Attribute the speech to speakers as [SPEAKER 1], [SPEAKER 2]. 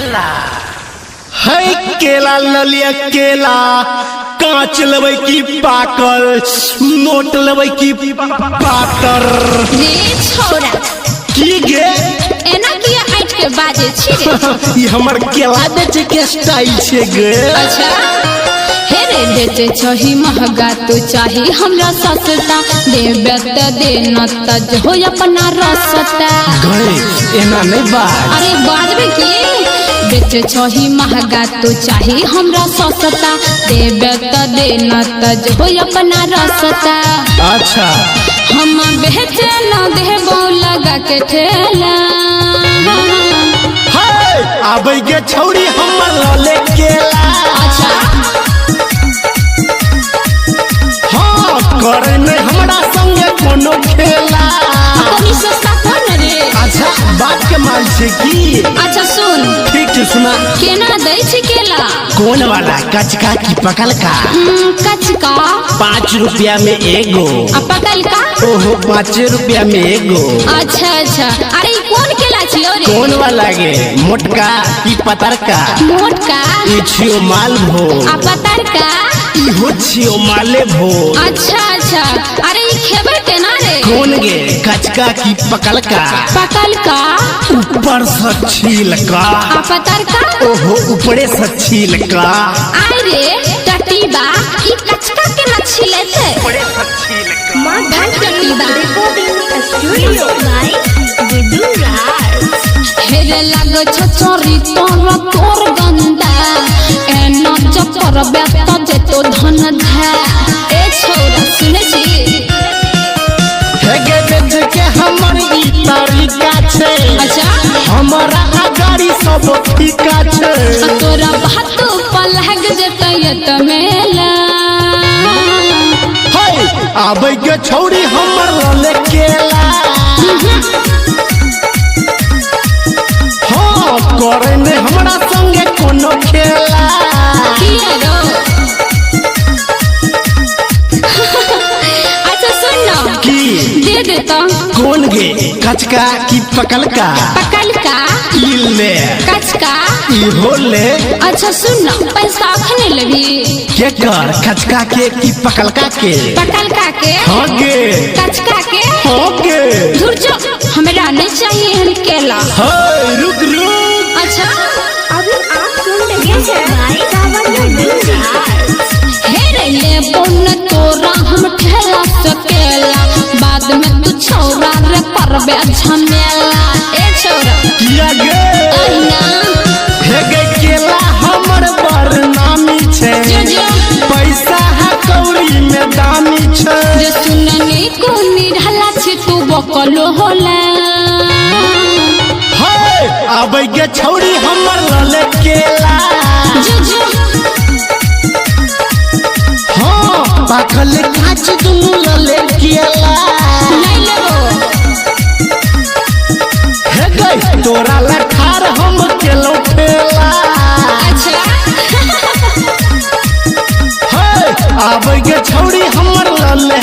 [SPEAKER 1] केला
[SPEAKER 2] है केला ललिया केला कांच लेबै की पाकल मोट लेबै की पातर
[SPEAKER 3] रे छोरा
[SPEAKER 2] की गे
[SPEAKER 3] एना किया आइट के बाजे छी रे
[SPEAKER 2] ई हमर केला बेचे के स्टाइल छे गे।
[SPEAKER 3] अच्छा हे रे बेचे छही महंगा तो चाही हमरा सस्ता देबे त दे न त जो अपना रसता
[SPEAKER 2] गए एना नहीं बात
[SPEAKER 3] अरे बाजबे की बेचे छही महंगा तो चाही हमरा सस्ता देबे त दे न त जो अपना रसता
[SPEAKER 2] अच्छा
[SPEAKER 3] हम बेचे न देबो लगा के ठेला
[SPEAKER 2] है आबै गे छौरी हमर लले केला
[SPEAKER 3] अच्छा
[SPEAKER 2] हाँ करे नहीं हमरा संगे कोनो खेला
[SPEAKER 3] तनी सस्ता कोन रे
[SPEAKER 2] अच्छा बात के माल छे की
[SPEAKER 3] अच्छा सुन
[SPEAKER 2] ठीक है सुना
[SPEAKER 3] केना दै छी केला
[SPEAKER 2] कौन वाला कचका की पकल का
[SPEAKER 3] कचका
[SPEAKER 2] 5 रुपया में एगो
[SPEAKER 3] आ पकल का
[SPEAKER 2] ओहो 5 रुपया में एगो
[SPEAKER 3] अच्छा अच्छा अरे ई कोन केला छियो रे
[SPEAKER 2] कौन वाला गे मोटका की पतर का
[SPEAKER 3] मोट का
[SPEAKER 2] ई छियो माल भो
[SPEAKER 3] आ पतर का
[SPEAKER 2] इहो छियो माले भो
[SPEAKER 3] अच्छा अच्छा अरे ई खेबे केना रे
[SPEAKER 2] कौन गे कचका की पकल का
[SPEAKER 3] पकल का
[SPEAKER 2] ऊपर से छील का
[SPEAKER 3] आ पतर का
[SPEAKER 2] ओहो ऊपरे से छील का
[SPEAKER 3] आई रे टटीबा ई कचका केना छिलेते
[SPEAKER 2] ऊपरे से छील का
[SPEAKER 3] मां घाट टटीबा
[SPEAKER 1] स्टूडियो बाय गुड्डू राज
[SPEAKER 3] हेरे लागो छछरी तोर गंदा एना चपर बेत जे तो धन धा ए छोरा सुने छी
[SPEAKER 2] हे गे बेच के हमर ई तरीका छे
[SPEAKER 3] अच्छा
[SPEAKER 2] हमरा गाड़ी सब ठीका छे
[SPEAKER 3] तोरा बात पलहग जतय तमेला
[SPEAKER 2] हे आबै के छौरी हमर लले केला हाँ करे ने हमरा संगे कोनो खेला
[SPEAKER 3] किया रो अच्छा सुन ना
[SPEAKER 2] की
[SPEAKER 3] दे देता
[SPEAKER 2] कौन गे कचका की पकल का
[SPEAKER 3] पकल का
[SPEAKER 2] ई ले
[SPEAKER 3] कचका
[SPEAKER 2] इहो ले
[SPEAKER 3] अच्छा सुन ना पैसा अखने लेबी
[SPEAKER 2] के कर कचका के की पकल का के
[SPEAKER 3] पकल का के
[SPEAKER 2] हाँ गे
[SPEAKER 3] कचका के
[SPEAKER 2] हाँ गे
[SPEAKER 3] दूर जो हमरा नहीं चाहिए हम केला
[SPEAKER 2] हे रुक रुक
[SPEAKER 3] अच्छा
[SPEAKER 1] अभी आप सुन रहे हैं बाय गुड्डू राज
[SPEAKER 3] हे रे ले बोन तोरा हम ठेला सकेला बाद में तू छोरा रे परबे झमेला ए छोरा
[SPEAKER 2] किया गे
[SPEAKER 3] अहिना
[SPEAKER 2] हे गे केला हमर बड़ नामी छे
[SPEAKER 3] जो जो
[SPEAKER 2] पैसा है कौड़ी में दामी छे
[SPEAKER 3] जे सुननी कोनी ढला छी तू बकलो होला
[SPEAKER 2] हे आबै गे छौरी हमर लले केला
[SPEAKER 3] जो जो
[SPEAKER 2] हाँ पाकल काच दुनु लले केला
[SPEAKER 3] नहीं लेबो
[SPEAKER 2] हे गे तोरा लठार हम केलो ठेला
[SPEAKER 3] अच्छा
[SPEAKER 2] हे आबै गे छौरी हमर लले